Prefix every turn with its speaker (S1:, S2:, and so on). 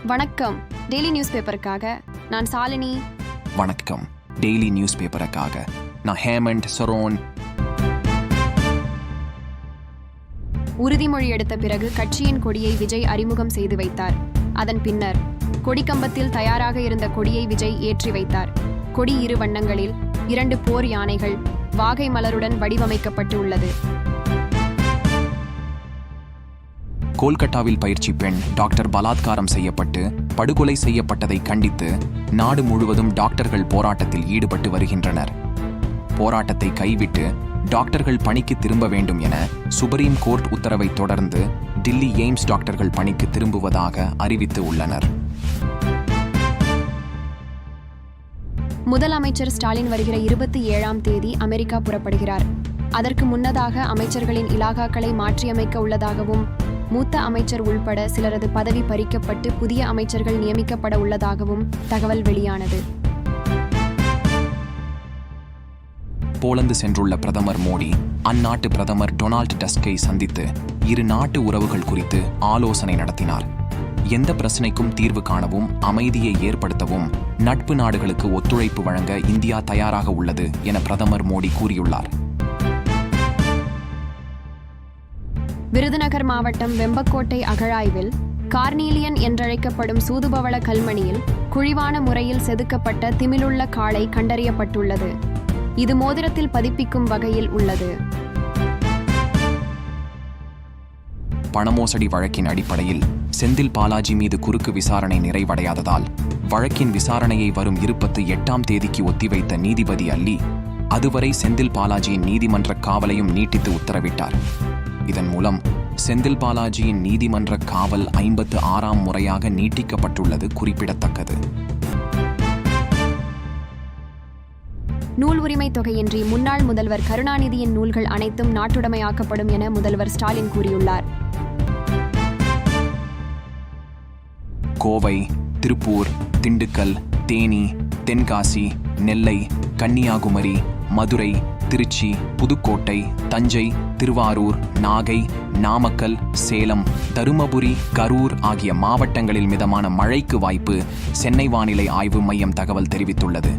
S1: வணக்கம். Daily news பேப்பருக்காக நான் சாலினி.
S2: வணக்கம். டெய்லி நியூஸ் பேப்பருக்காக நான் ஹேமண்ட் சரோன்.
S1: உறுதிமொழி எடுத்த பிறகு கட்சியின் கொடியை விஜய் அறிமுகம் செய்து வைத்தார். அதன் பின்னர் கொடிக்கம்பத்தில் தயாராக இருந்த கொடியை விஜய் ஏற்றி வைத்தார். கொடி இரு வண்ணங்களில் 2 போர் யானைகள் வாகை மலருடன் வடிவமைக்கப்பட்டு உள்ளது.
S2: கோல்கட்டாவில் பயிற்சி பெண் டாக்டர் பலாத்காரம் செய்யப்பட்டு படுகொலை செய்யப்பட்டதை கண்டித்து நாடு முழுவதும் டாக்டர்கள் போராட்டத்தில் ஈடுபட்டு வருகின்றனர். போராட்டத்தை கைவிட்டு டாக்டர்கள் பணிக்கு திரும்ப வேண்டும் என சுப்ரீம் கோர்ட் உத்தரவை தொடர்ந்து டில்லி எய்ம்ஸ் டாக்டர்கள் பணிக்கு திரும்புவதாக அறிவித்து உள்ளனர்.
S1: முதலமைச்சர் ஸ்டாலின் வருகிற 27ஆம் தேதி அமெரிக்கா புறப்படுகிறார். அதற்கு முன்னதாக அமைச்சர்களின் இலாகாக்களை மாற்றியமைக்க உள்ளதாகவும் மூத்த அமைச்சர் உள்பட சிலரது பதவி பறிக்கப்பட்டு புதிய அமைச்சர்கள் நியமிக்கப்பட உள்ளதாகவும் தகவல் வெளியானது.
S2: போலந்து சென்றுள்ள பிரதமர் மோடி அந்நாட்டு பிரதமர் டொனால்ட் டஸ்கை சந்தித்து இரு நாட்டு உறவுகள் குறித்து ஆலோசனை நடத்தினார். எந்த பிரச்சினைக்கும் தீர்வு காணவும் அமைதியை ஏற்படுத்தவும் நட்பு நாடுகளுக்கு ஒத்துழைப்பு வழங்க இந்தியா தயாராக உள்ளது என பிரதமர் மோடி கூறியுள்ளார்.
S1: விருதுநகர் மாவட்டம் வெம்பக்கோட்டை அகழாய்வில் கார்னீலியன் என்றழைக்கப்படும் சூதுபவள கல்மணியில் குழிவான முறையில் செதுக்கப்பட்ட திமிலுள்ள காளை கண்டறியப்பட்டுள்ளது. இது மோதிரத்தில் பதிப்பிக்கும் வகையில் உள்ளது.
S2: பணமோசடி வழக்கின் அடிப்படையில் செந்தில் பாலாஜி மீது குறுக்கு விசாரணை நிறைவடையாததால் வழக்கின் விசாரணையை வரும் 28ஆம் தேதிக்கு ஒத்திவைத்த நீதிபதி அல்லி அதுவரை செந்தில் பாலாஜியின் நீதிமன்ற காவலையும் நீட்டித்து உத்தரவிட்டார். இதன் மூலம் செந்தில் பாலாஜியின் நீதிமன்ற காவல் 56ஆம் முறையாக நீட்டிக்கப்பட்டுள்ளது குறிப்பிடத்தக்கது.
S1: நூல் உரிமை தொகையின்றி முன்னாள் முதல்வர் கருணாநிதியின் நூல்கள் அனைத்தும் நாட்டுடைமையாக்கப்படும் என முதல்வர் ஸ்டாலின் கூறியுள்ளார்.
S2: கோவை, திருப்பூர், திண்டுக்கல், தேனி, தென்காசி, நெல்லை, கன்னியாகுமரி, மதுரை, திருச்சி, புதுக்கோட்டை, தஞ்சை, திருவாரூர், நாகை, நாமக்கல், சேலம், தருமபுரி, கரூர் ஆகிய மாவட்டங்களில் மிதமான மழைக்கு வாய்ப்பு சென்னை வானிலை ஆய்வு மையம் தகவல் தெரிவித்துள்ளது.